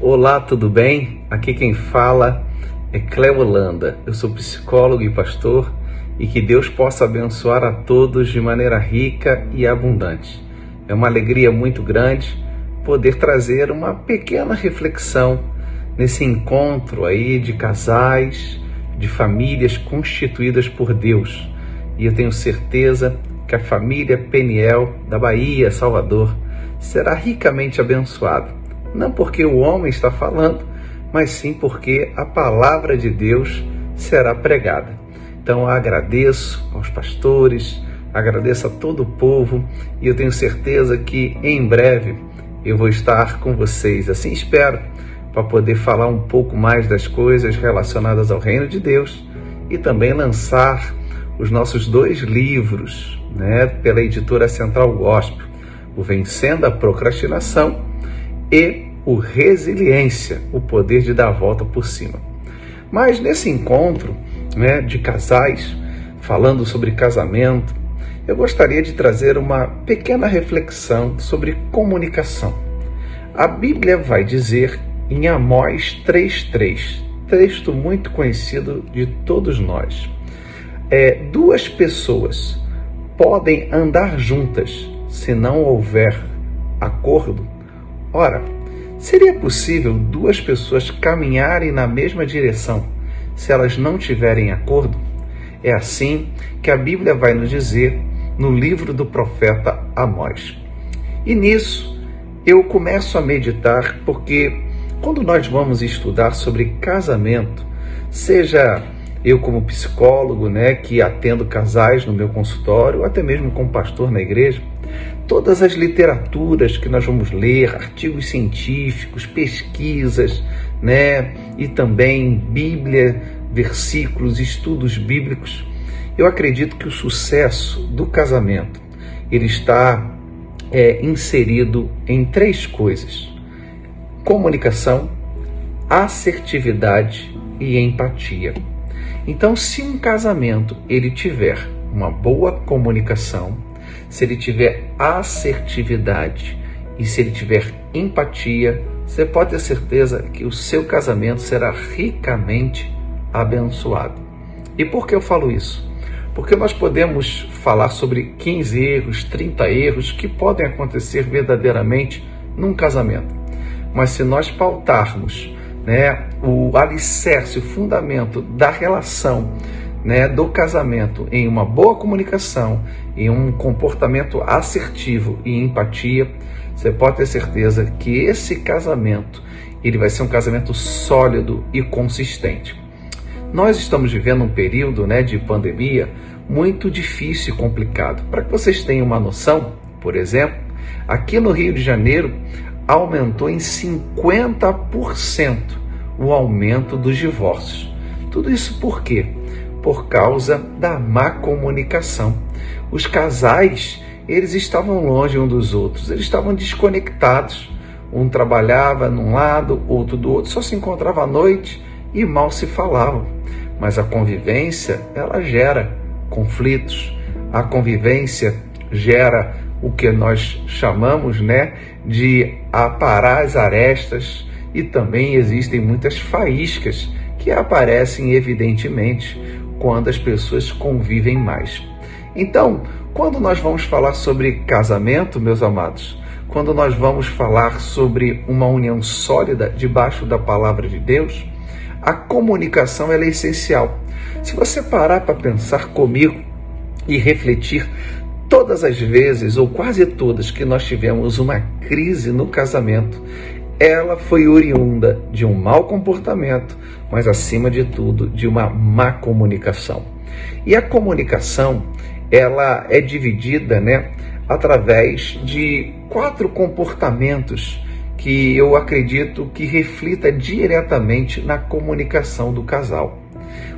Olá, tudo bem? Aqui quem fala é Cléo Holanda. Eu sou psicólogo e pastor e que Deus possa abençoar a todos de maneira rica e abundante. É uma alegria muito grande poder trazer uma pequena reflexão nesse encontro aí de casais, de famílias constituídas por Deus. E eu tenho certeza que a família Peniel da Bahia, Salvador, será ricamente abençoada. Não porque o homem está falando, mas sim porque a palavra de Deus será pregada. Então eu agradeço aos pastores, agradeço a todo o povo e eu tenho certeza que em breve eu vou estar com vocês. Assim espero, para poder falar um pouco mais das coisas relacionadas ao reino de Deus e também lançar os nossos 2 livros, pela editora Central Gospel, o Vencendo a Procrastinação e o Resiliência, o poder de dar a volta por cima. Mas nesse encontro de casais, falando sobre casamento, eu gostaria de trazer uma pequena reflexão sobre comunicação. A Bíblia vai dizer em Amós 3:3, texto muito conhecido de todos nós, 2 pessoas podem andar juntas se não houver acordo. Ora, seria possível 2 pessoas caminharem na mesma direção se elas não tiverem acordo? É assim que a Bíblia vai nos dizer no livro do profeta Amós. E nisso eu começo a meditar, porque quando nós vamos estudar sobre casamento, seja eu como psicólogo, que atendo casais no meu consultório, ou até mesmo como pastor na igreja, todas as literaturas que nós vamos ler, artigos científicos, pesquisas, e também Bíblia, versículos, estudos bíblicos, eu acredito que o sucesso do casamento, ele está inserido em 3 coisas: comunicação, assertividade e empatia. Então, se um casamento ele tiver uma boa comunicação, se ele tiver assertividade e se ele tiver empatia, você pode ter certeza que o seu casamento será ricamente abençoado. E por que eu falo isso? Porque nós podemos falar sobre 15 erros, 30 erros que podem acontecer verdadeiramente num casamento. Mas se nós pautarmos o alicerce, o fundamento da relação, do casamento em uma boa comunicação, em um comportamento assertivo e empatia, você pode ter certeza que esse casamento ele vai ser um casamento sólido e consistente. Nós estamos vivendo um período de pandemia muito difícil e complicado. Para que vocês tenham uma noção, por exemplo, aqui no Rio de Janeiro aumentou em 50% o aumento dos divórcios. Tudo isso por quê? Por causa da má comunicação. Os casais, eles estavam longe um dos outros, eles estavam desconectados. Um trabalhava num lado, outro do outro, só se encontrava à noite e mal se falavam. Mas a convivência, ela gera conflitos. A convivência gera o que nós chamamos de aparar as arestas, e também existem muitas faíscas que aparecem evidentemente quando as pessoas convivem mais. Então, quando nós vamos falar sobre casamento, meus amados, quando nós vamos falar sobre uma união sólida debaixo da palavra de Deus, a comunicação ela é essencial. Se você parar para pensar comigo e refletir, todas as vezes, ou quase todas, que nós tivemos uma crise no casamento, ela foi oriunda de um mau comportamento, mas acima de tudo, de uma má comunicação. E a comunicação, ela é dividida, através de 4 comportamentos que eu acredito que reflita diretamente na comunicação do casal.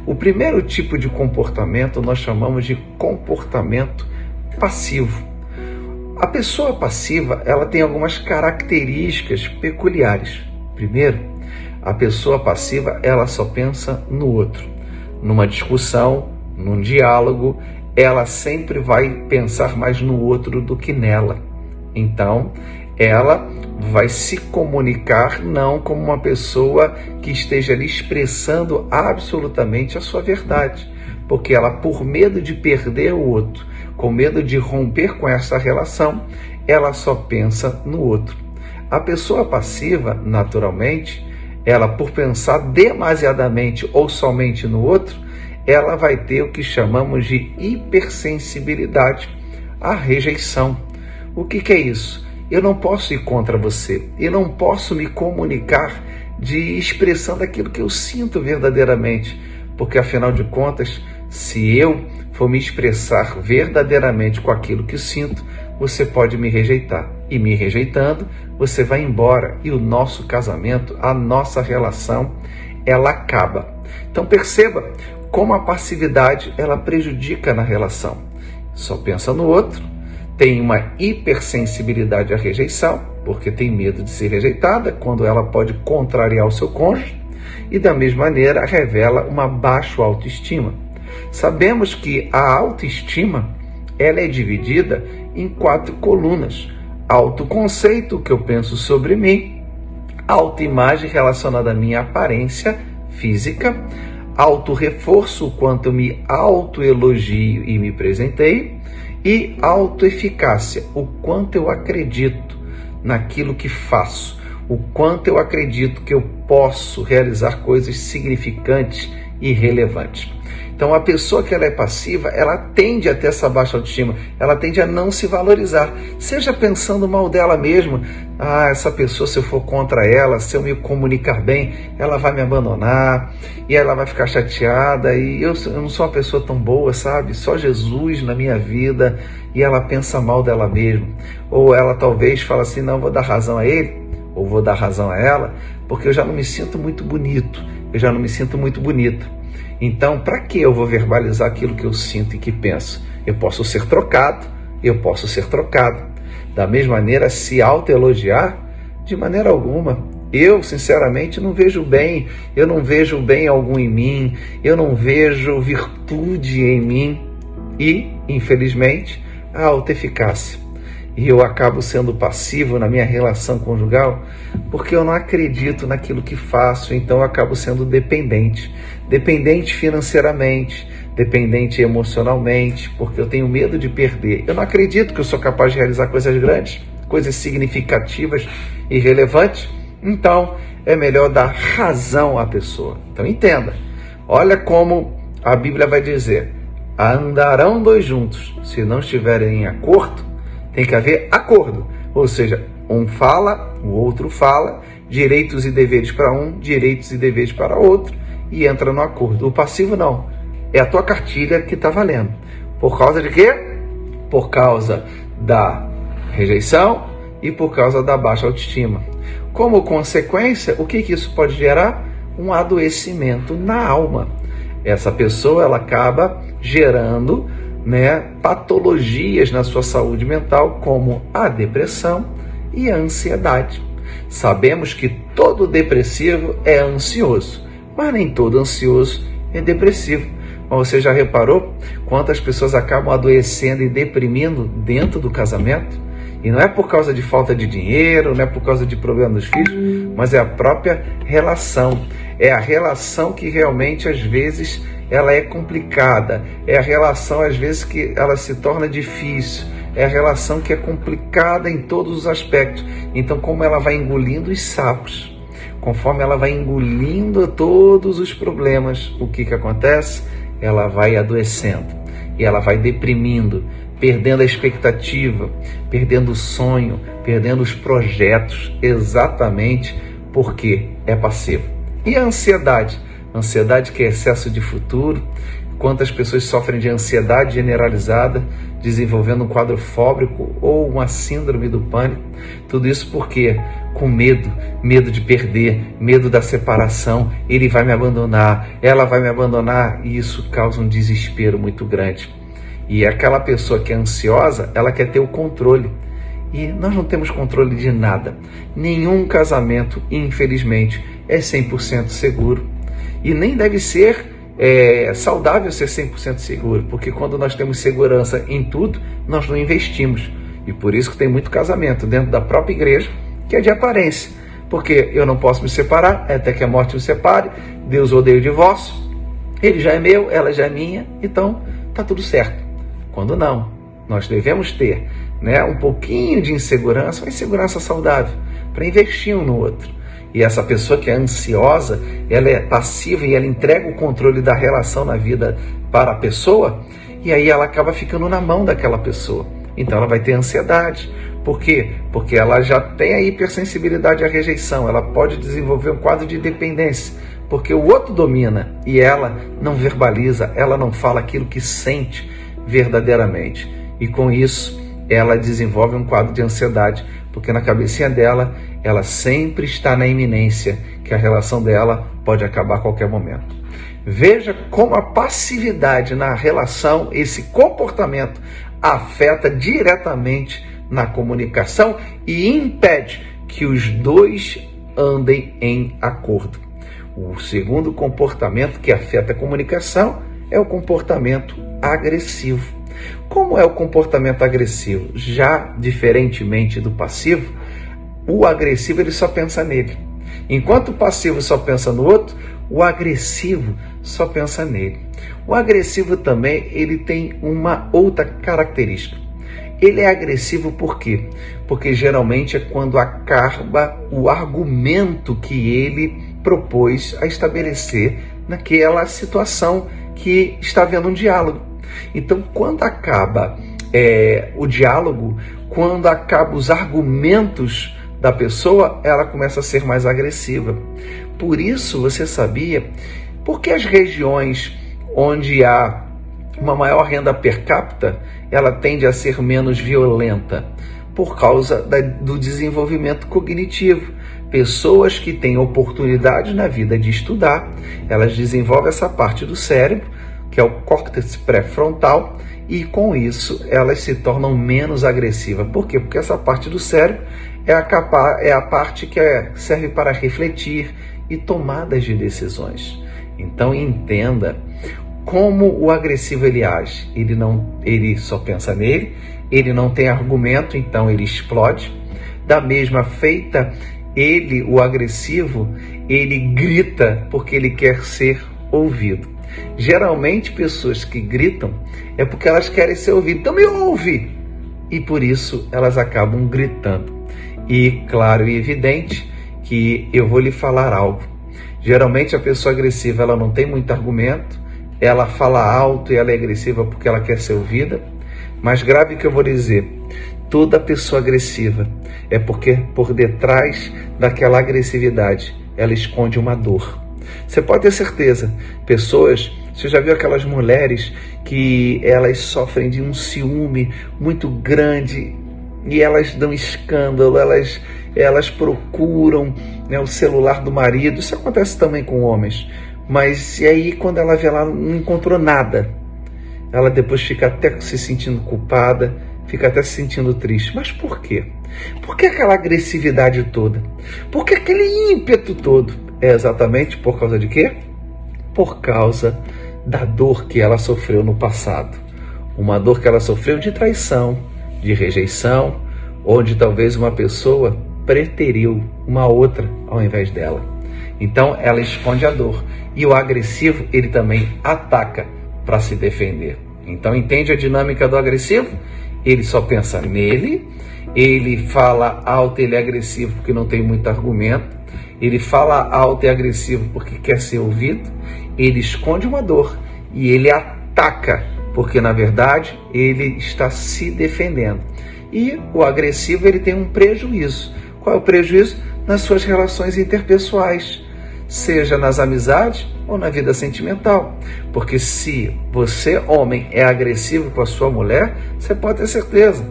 O primeiro tipo de comportamento nós chamamos de comportamento passivo. A pessoa passiva, ela tem algumas características peculiares. Primeiro, a pessoa passiva, ela só pensa no outro. Numa discussão, num diálogo, ela sempre vai pensar mais no outro do que nela. Então, ela vai se comunicar não como uma pessoa que esteja ali expressando absolutamente a sua verdade, porque ela, por medo de perder o outro, com medo de romper com essa relação, ela só pensa no outro. A pessoa passiva, naturalmente, ela, por pensar demasiadamente ou somente no outro, ela vai ter o que chamamos de hipersensibilidade à rejeição. O que é isso? Eu não posso ir contra você, eu não posso me comunicar expressando aquilo que eu sinto verdadeiramente, porque afinal de contas, se eu for me expressar verdadeiramente com aquilo que sinto, você pode me rejeitar. E me rejeitando, você vai embora e o nosso casamento, a nossa relação, ela acaba. Então perceba como a passividade ela prejudica na relação. Só pensa no outro, tem uma hipersensibilidade à rejeição, porque tem medo de ser rejeitada, quando ela pode contrariar o seu cônjuge, e da mesma maneira revela uma baixa autoestima. Sabemos que a autoestima ela é dividida em 4 colunas. Autoconceito, o que eu penso sobre mim, autoimagem relacionada à minha aparência física, autorreforço, o quanto eu me autoelogio e me presenteio, e autoeficácia, o quanto eu acredito naquilo que faço, o quanto eu acredito que eu posso realizar coisas significantes e relevantes. Então, a pessoa que ela é passiva, ela tende a ter essa baixa autoestima, ela tende a não se valorizar, seja pensando mal dela mesma. Essa pessoa, se eu for contra ela, se eu me comunicar bem, ela vai me abandonar, e ela vai ficar chateada, e eu não sou uma pessoa tão boa, sabe? Só Jesus na minha vida, e ela pensa mal dela mesma. Ou ela talvez fala assim, não, vou dar razão a ele, ou vou dar razão a ela, porque eu já não me sinto muito bonito, eu já não me sinto muito bonita. Então, para que eu vou verbalizar aquilo que eu sinto e que penso? Eu posso ser trocado, eu posso ser trocado. Da mesma maneira, se autoelogiar, de maneira alguma. Eu, sinceramente, não vejo bem, eu não vejo bem algum em mim, eu não vejo virtude em mim e, infelizmente, a autoeficácia. E eu acabo sendo passivo na minha relação conjugal porque eu não acredito naquilo que faço, então eu acabo sendo dependente. Dependente financeiramente, dependente emocionalmente, porque eu tenho medo de perder. Eu não acredito que eu sou capaz de realizar coisas grandes, coisas significativas e relevantes, então é melhor dar razão à pessoa. Então entenda, olha como a Bíblia vai dizer, andarão 2 juntos, se não estiverem em acordo, tem que haver acordo, ou seja, um fala, o outro fala, direitos e deveres para um, direitos e deveres para outro, e entra no acordo. O passivo não, é a tua cartilha que está valendo. Por causa de quê? Por causa da rejeição e por causa da baixa autoestima. Como consequência, o que isso pode gerar? Um adoecimento na alma. Essa pessoa ela acaba gerando patologias na sua saúde mental, como a depressão e a ansiedade. Sabemos que todo depressivo é ansioso, mas nem todo ansioso é depressivo. Mas você já reparou quantas pessoas acabam adoecendo e deprimindo dentro do casamento? E não é por causa de falta de dinheiro, não é por causa de problema dos filhos, mas é a própria relação. É a relação que realmente, às vezes, ela é complicada. É a relação, às vezes, que ela se torna difícil. É a relação que é complicada em todos os aspectos. Então, como ela vai engolindo os sapos, conforme ela vai engolindo todos os problemas, o que acontece? Ela vai adoecendo e ela vai deprimindo, perdendo a expectativa, perdendo o sonho, perdendo os projetos, exatamente porque é passivo. E a ansiedade? Ansiedade que é excesso de futuro. Quantas pessoas sofrem de ansiedade generalizada, desenvolvendo um quadro fóbico ou uma síndrome do pânico? Tudo isso porque com medo de perder, medo da separação, ele vai me abandonar, ela vai me abandonar, e isso causa um desespero muito grande. E aquela pessoa que é ansiosa, ela quer ter o controle. E nós não temos controle de nada. Nenhum casamento, infelizmente, é 100% seguro. E nem deve ser saudável ser 100% seguro, porque quando nós temos segurança em tudo, nós não investimos. E por isso que tem muito casamento dentro da própria igreja que é de aparência. Porque eu não posso me separar, até que a morte me separe, Deus odeia o divórcio, ele já é meu, ela já é minha, então tá tudo certo. Quando não, nós devemos ter, um pouquinho de insegurança, uma insegurança saudável, para investir um no outro. E essa pessoa que é ansiosa, ela é passiva e ela entrega o controle da relação na vida para a pessoa, e aí ela acaba ficando na mão daquela pessoa. Então ela vai ter ansiedade. Por quê? Porque ela já tem a hipersensibilidade à rejeição, ela pode desenvolver um quadro de dependência, porque o outro domina e ela não verbaliza, ela não fala aquilo que sente verdadeiramente. E com isso, ela desenvolve um quadro de ansiedade, porque na cabecinha dela, ela sempre está na iminência que a relação dela pode acabar a qualquer momento. Veja como a passividade na relação, esse comportamento, afeta diretamente na comunicação e impede que os dois andem em acordo. O segundo comportamento que afeta a comunicação é o comportamento agressivo. Como é o comportamento agressivo? Já diferentemente do passivo, o agressivo ele só pensa nele. Enquanto o passivo só pensa no outro, o agressivo só pensa nele. O agressivo também ele tem uma outra característica. Ele é agressivo por quê? Porque geralmente é quando acaba o argumento que ele propôs a estabelecer naquela situação que está havendo um diálogo. Então, quando acaba o diálogo, quando acabam os argumentos da pessoa, ela começa a ser mais agressiva. Por isso, você sabia, porque as regiões onde há uma maior renda per capita, ela tende a ser menos violenta, por causa do desenvolvimento cognitivo. Pessoas que têm oportunidade na vida de estudar, elas desenvolvem essa parte do cérebro, que é o córtex pré-frontal, e com isso elas se tornam menos agressivas. Por quê? Porque essa parte do cérebro é a parte que serve para refletir e tomadas de decisões. Então entenda como o agressivo ele age. Ele só pensa nele, ele não tem argumento, então ele explode. Da mesma feita, o agressivo, ele grita porque ele quer ser ouvido. Geralmente, pessoas que gritam é porque elas querem ser ouvidas. Então me ouve! E por isso elas acabam gritando. E claro e evidente que eu vou lhe falar algo. Geralmente a pessoa agressiva ela não tem muito argumento, ela fala alto e ela é agressiva porque ela quer ser ouvida. Mas grave que eu vou dizer, toda pessoa agressiva é porque por detrás daquela agressividade ela esconde uma dor. Você pode ter certeza, você já viu aquelas mulheres que elas sofrem de um ciúme muito grande e elas dão escândalo, elas procuram o celular do marido. Isso acontece também com homens. Mas e aí quando ela vê lá, não encontrou nada, ela depois fica até se sentindo culpada, fica até se sentindo triste. Mas por quê? Por que aquela agressividade toda? Por que aquele ímpeto todo? É exatamente por causa de quê? Por causa da dor que ela sofreu no passado. Uma dor que ela sofreu de traição, de rejeição, onde talvez uma pessoa preteriu uma outra ao invés dela. Então ela esconde a dor. E o agressivo, ele também ataca para se defender. Então entende a dinâmica do agressivo? Ele só pensa nele, ele fala alto, ele é agressivo porque não tem muito argumento, ele fala alto e agressivo porque quer ser ouvido, ele esconde uma dor e ele ataca porque na verdade ele está se defendendo. E o agressivo ele tem um prejuízo. Qual é o prejuízo? Nas suas relações interpessoais, seja nas amizades ou na vida sentimental. Porque se você, homem, é agressivo com a sua mulher, você pode ter certeza.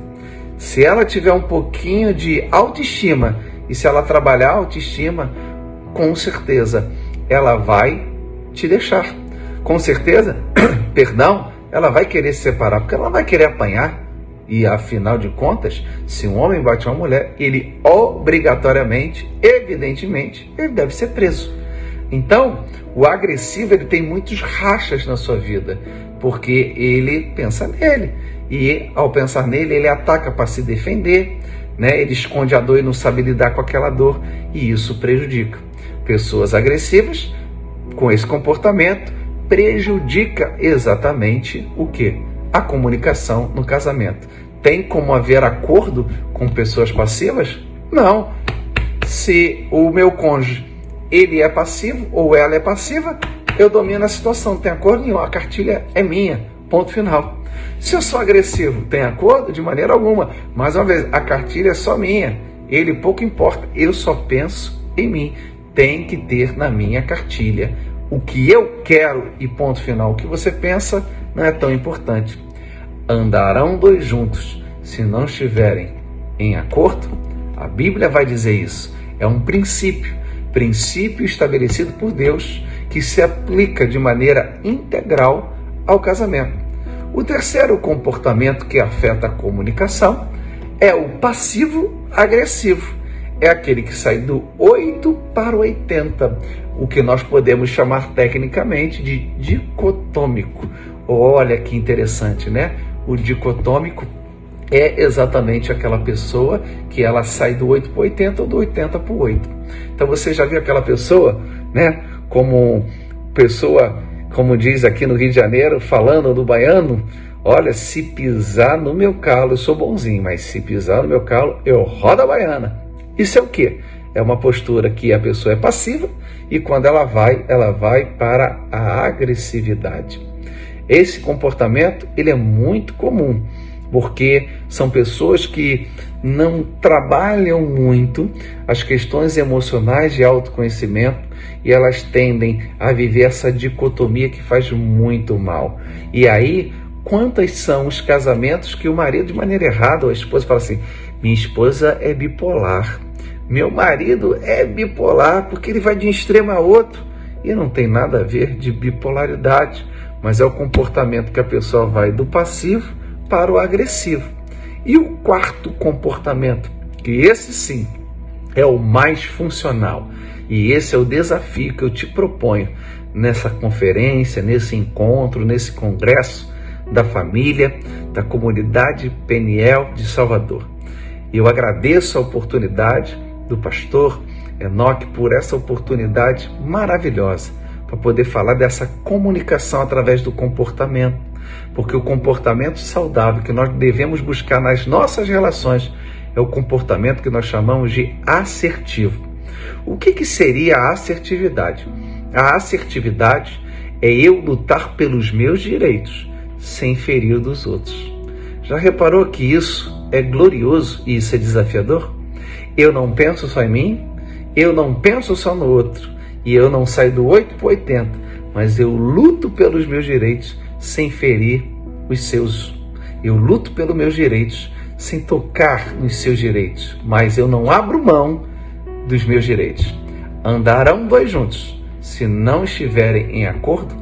Se ela tiver um pouquinho de autoestima e se ela trabalhar a autoestima, com certeza ela vai te deixar. Com certeza, ela vai querer se separar, porque ela vai querer apanhar. E afinal de contas, se um homem bate uma mulher, ele obrigatoriamente, evidentemente, ele deve ser preso. Então, o agressivo, ele tem muitos rachas na sua vida, porque ele pensa nele. E ao pensar nele, ele ataca para se defender, né? Ele esconde a dor e não sabe lidar com aquela dor, e isso prejudica. Pessoas agressivas, com esse comportamento, prejudica exatamente o quê? A comunicação no casamento. Tem como haver acordo com pessoas passivas? Não. Se o meu cônjuge, ele é passivo ou ela é passiva, eu domino a situação, não tem acordo nenhum, a cartilha é minha, ponto final. Se eu sou agressivo, tem acordo? De maneira alguma. Mais uma vez, a cartilha é só minha, ele pouco importa, eu só penso em mim. Tem que ter na minha cartilha o que eu quero e ponto final. O que você pensa não é tão importante. Andarão dois juntos se não estiverem em acordo? A Bíblia vai dizer isso. É um princípio estabelecido por Deus que se aplica de maneira integral ao casamento. O terceiro comportamento que afeta a comunicação é o passivo-agressivo. É aquele que sai do 8 para o 80, o que nós podemos chamar tecnicamente de dicotômico. Olha que interessante, né? O dicotômico é exatamente aquela pessoa que ela sai do 8 para o 80 ou do 80 para o 8. Então você já viu aquela pessoa, né? Como diz aqui no Rio de Janeiro, falando do baiano, olha, se pisar no meu calo, eu sou bonzinho, mas se pisar no meu calo, eu rodo a baiana. Isso é o quê? É uma postura que a pessoa é passiva e quando ela vai para a agressividade. Esse comportamento, ele é muito comum, porque são pessoas que não trabalham muito as questões emocionais de autoconhecimento e elas tendem a viver essa dicotomia que faz muito mal. E aí, quantos são os casamentos que o marido, de maneira errada, ou a esposa fala assim, minha esposa é bipolar, meu marido é bipolar, porque ele vai de um extremo a outro, e não tem nada a ver de bipolaridade, mas é o comportamento que a pessoa vai do passivo para o agressivo. E o quarto comportamento, que esse sim é o mais funcional, e esse é o desafio que eu te proponho nessa conferência, nesse encontro, nesse congresso da família, da comunidade Peniel de Salvador. Eu agradeço a oportunidade do pastor Enoque por essa oportunidade maravilhosa para poder falar dessa comunicação através do comportamento, porque o comportamento saudável que nós devemos buscar nas nossas relações é o comportamento que nós chamamos de assertivo. O que seria a assertividade? A assertividade é eu lutar pelos meus direitos sem ferir o dos outros. Já reparou que isso é glorioso e isso é desafiador? Eu não penso só em mim, eu não penso só no outro, e eu não saio do 8 para o 80, mas eu luto pelos meus direitos sem ferir os seus. Eu luto pelos meus direitos sem tocar nos seus direitos, mas eu não abro mão dos meus direitos. Andarão dois juntos se não estiverem em acordo?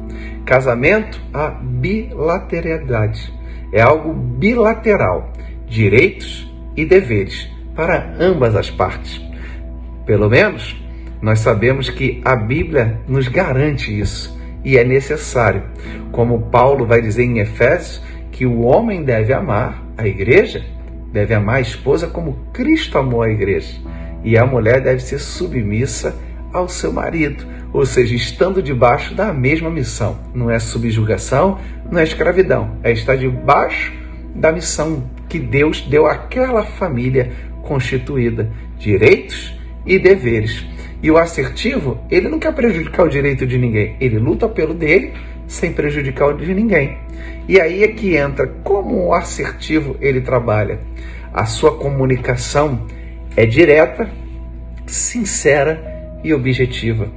Casamento, a bilateralidade. É algo bilateral, direitos e deveres para ambas as partes. Pelo menos, nós sabemos que a Bíblia nos garante isso e é necessário. Como Paulo vai dizer em Efésios, que o homem deve amar a igreja, deve amar a esposa como Cristo amou a igreja. E a mulher deve ser submissa ao seu marido, ou seja, estando debaixo da mesma missão. Não é subjugação, não é escravidão, é estar debaixo da missão que Deus deu àquela família constituída, direitos e deveres. E o assertivo, ele não quer prejudicar o direito de ninguém, ele luta pelo dele sem prejudicar o de ninguém. E aí é que entra como o assertivo ele trabalha. A sua comunicação é direta, sincera e objetiva.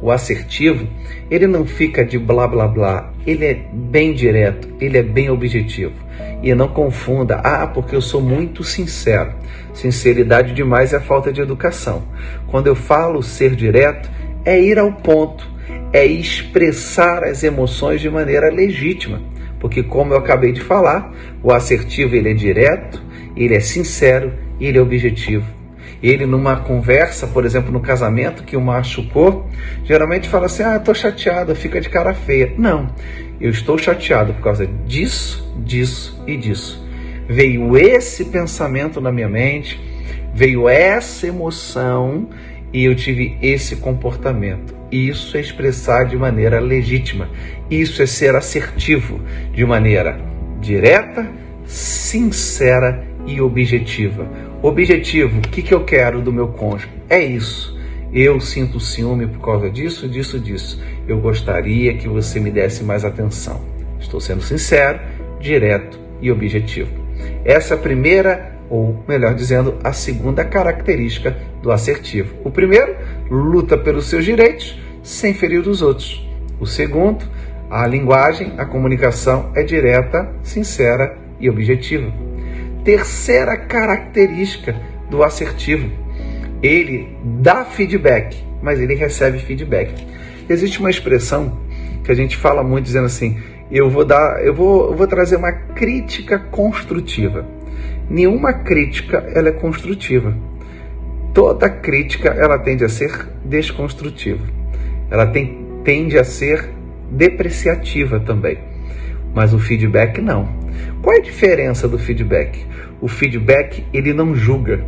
O assertivo, ele não fica de blá blá blá, ele é bem direto, ele é bem objetivo. E não confunda, porque eu sou muito sincero. Sinceridade demais é falta de educação. Quando eu falo ser direto, é ir ao ponto, é expressar as emoções de maneira legítima. Porque como eu acabei de falar, o assertivo ele é direto, ele é sincero e ele é objetivo. Ele numa conversa, por exemplo, no casamento que o machucou, geralmente fala assim, tô chateado, fica de cara feia. Não, eu estou chateado por causa disso, disso e disso. Veio esse pensamento na minha mente, veio essa emoção e eu tive esse comportamento. Isso é expressar de maneira legítima. Isso é ser assertivo, de maneira direta, sincera e objetiva. Objetivo, o que eu quero do meu cônjuge? É isso. Eu sinto ciúme por causa disso, disso, disso. Eu gostaria que você me desse mais atenção. Estou sendo sincero, direto e objetivo. Essa é a primeira, ou melhor dizendo, a segunda característica do assertivo. O primeiro, luta pelos seus direitos sem ferir os outros. O segundo, a linguagem, a comunicação é direta, sincera e objetiva. Terceira característica do assertivo, ele dá feedback, mas ele recebe feedback. Existe uma expressão que a gente fala muito dizendo assim, eu vou trazer uma crítica construtiva. Nenhuma crítica ela é construtiva. Toda crítica ela tende a ser desconstrutiva. Ela tende a ser depreciativa também. Mas o feedback não. Qual é a diferença do feedback? O feedback ele não julga.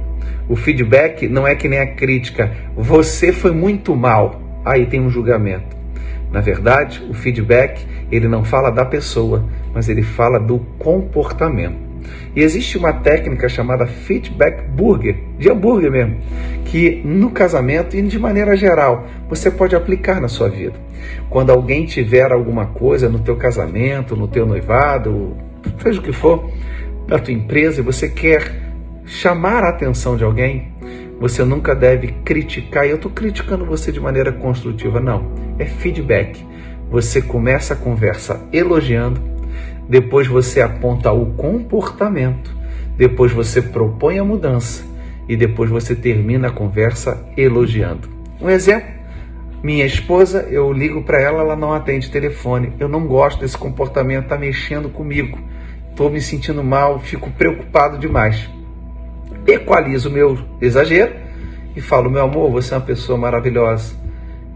O feedback não é que nem a crítica. Você foi muito mal. Aí tem um julgamento. Na verdade, o feedback ele não fala da pessoa, mas ele fala do comportamento. E existe uma técnica chamada feedback burger, de hambúrguer mesmo, que no casamento e de maneira geral você pode aplicar na sua vida. Quando alguém tiver alguma coisa no teu casamento, no teu noivado, seja o que for, na tua empresa, e você quer chamar a atenção de alguém, você nunca deve criticar. E eu estou criticando você de maneira construtiva, não. É feedback. Você começa a conversa elogiando, depois você aponta o comportamento, depois você propõe a mudança e depois você termina a conversa elogiando. Um exemplo, minha esposa, eu ligo para ela, ela não atende telefone. Eu não gosto desse comportamento, está mexendo comigo. Estou me sentindo mal, fico preocupado demais. Equalizo o meu exagero e falo, meu amor, você é uma pessoa maravilhosa,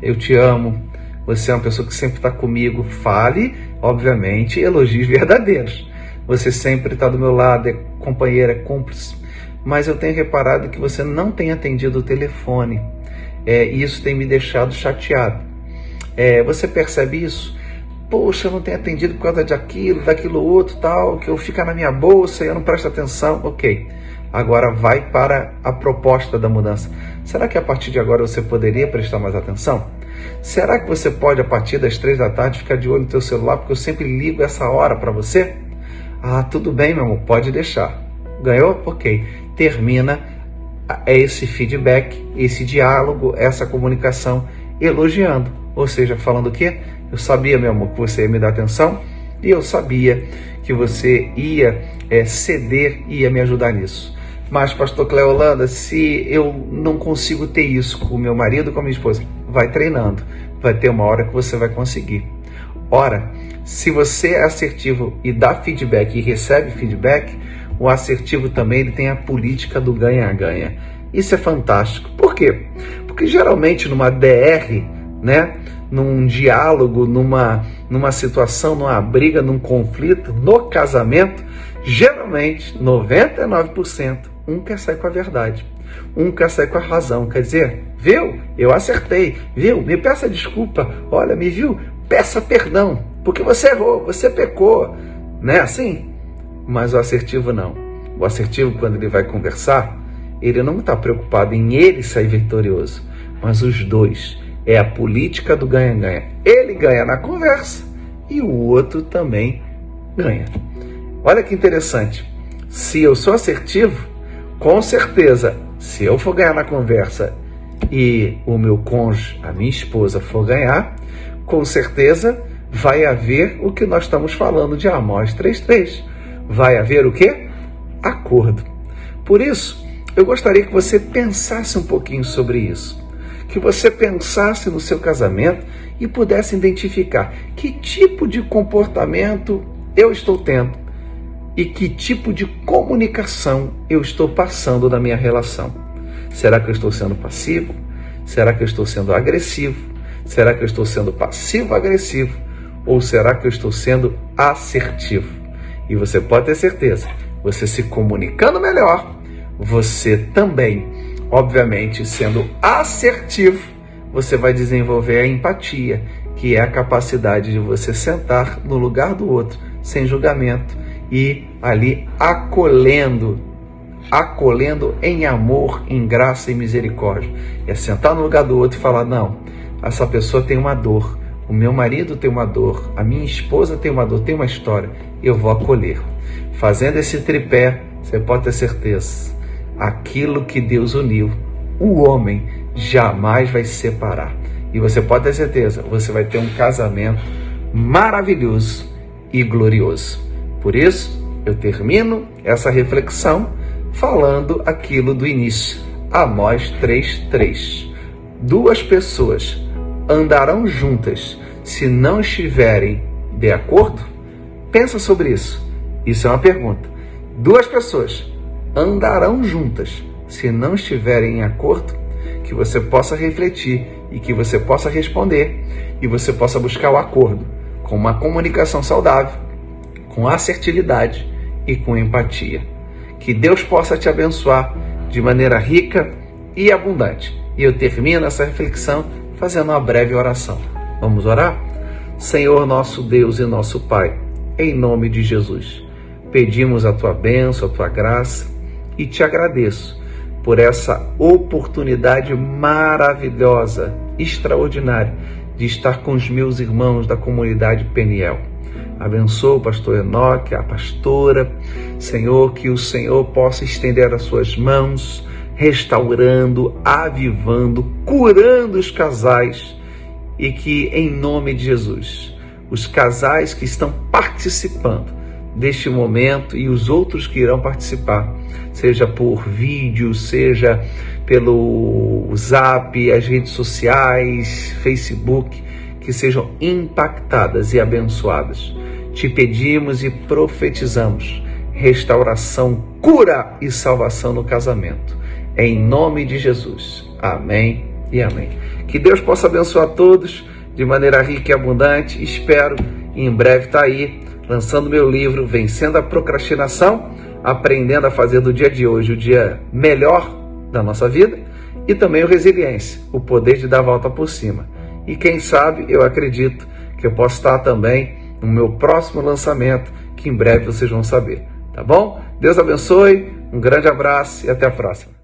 eu te amo, você é uma pessoa que sempre está comigo. Fale, obviamente, elogios verdadeiros. Você sempre está do meu lado, é companheira, é cúmplice. Mas eu tenho reparado que você não tem atendido o telefone. E isso tem me deixado chateado. Você percebe isso? Poxa, eu não tenho atendido por causa daquilo outro, tal, que eu fico na minha bolsa e eu não presto atenção. Ok. Agora vai para a proposta da mudança. Será que a partir de agora você poderia prestar mais atenção? Será que você pode, a partir das 3 da tarde, ficar de olho no teu celular, porque eu sempre ligo essa hora para você? Tudo bem, meu amor, pode deixar. Ganhou? Ok. Termina esse feedback, esse diálogo, essa comunicação elogiando. Ou seja, falando o quê? Eu sabia, meu amor, que você ia me dar atenção e eu sabia que você ia ceder e ia me ajudar nisso. Mas, pastor Cléo Holanda, se eu não consigo ter isso com o meu marido, com a minha esposa, vai treinando. Vai ter uma hora que você vai conseguir. Ora, se você é assertivo e dá feedback e recebe feedback, o assertivo também ele tem a política do ganha-ganha. Isso é fantástico. Por quê? Porque geralmente numa DR, num diálogo, numa situação, numa briga, num conflito, no casamento, geralmente, 99%, um quer sair com a verdade. Um quer sair com a razão. Quer dizer, viu? Eu acertei. Viu? Me peça desculpa. Olha, me viu? Peça perdão. Porque você errou, você pecou. Não é assim? Mas o assertivo não. O assertivo, quando ele vai conversar, ele não está preocupado em ele sair vitorioso. Mas os dois. É a política do ganha-ganha. Ele ganha na conversa e o outro também ganha. Olha que interessante. Se eu sou assertivo, com certeza, se eu for ganhar na conversa e o meu cônjuge, a minha esposa, for ganhar, com certeza vai haver o que nós estamos falando de Amós 3:3. Vai haver o quê? Acordo. Por isso, eu gostaria que você pensasse um pouquinho sobre isso. Que você pensasse no seu casamento e pudesse identificar que tipo de comportamento eu estou tendo e que tipo de comunicação eu estou passando na minha relação. Será que eu estou sendo passivo? Será que eu estou sendo agressivo? Será que eu estou sendo passivo-agressivo? Ou será que eu estou sendo assertivo? E você pode ter certeza, você se comunicando melhor, você também, obviamente, sendo assertivo, você vai desenvolver a empatia, que é a capacidade de você sentar no lugar do outro, sem julgamento, e ali acolhendo em amor, em graça e misericórdia. É sentar no lugar do outro e falar, não, essa pessoa tem uma dor, o meu marido tem uma dor, a minha esposa tem uma dor, tem uma história, eu vou acolher. Fazendo esse tripé, você pode ter certeza, aquilo que Deus uniu, o homem jamais vai se separar. E você pode ter certeza, você vai ter um casamento maravilhoso e glorioso. Por isso, eu termino essa reflexão falando aquilo do início. Amós 3:3. Duas pessoas andarão juntas se não estiverem de acordo? Pensa sobre isso. Isso é uma pergunta. Duas pessoas andarão juntas se não estiverem em acordo? Que você possa refletir e que você possa responder e você possa buscar o acordo com uma comunicação saudável, com assertividade e com empatia. Que Deus possa te abençoar de maneira rica e abundante. E eu termino essa reflexão fazendo uma breve oração. Vamos orar? Senhor nosso Deus e nosso Pai, em nome de Jesus, pedimos a Tua bênção, a Tua graça e te agradeço por essa oportunidade maravilhosa, extraordinária, de estar com os meus irmãos da comunidade Peniel. Abençoa o pastor Enoque, a pastora, Senhor, que o Senhor possa estender as suas mãos, restaurando, avivando, curando os casais, e que, em nome de Jesus, os casais que estão participando deste momento e os outros que irão participar, seja por vídeo, seja pelo Zap, as redes sociais, Facebook, que sejam impactadas e abençoadas. Te pedimos e profetizamos restauração, cura e salvação no casamento. Em nome de Jesus. Amém e amém. Que Deus possa abençoar todos de maneira rica e abundante. Espero em breve estar aí lançando meu livro Vencendo a Procrastinação, aprendendo a fazer do dia de hoje o dia melhor da nossa vida, e também o Resiliência, o poder de dar a volta por cima. E quem sabe, eu acredito que eu posso estar também no meu próximo lançamento, que em breve vocês vão saber, tá bom? Deus abençoe, um grande abraço e até a próxima.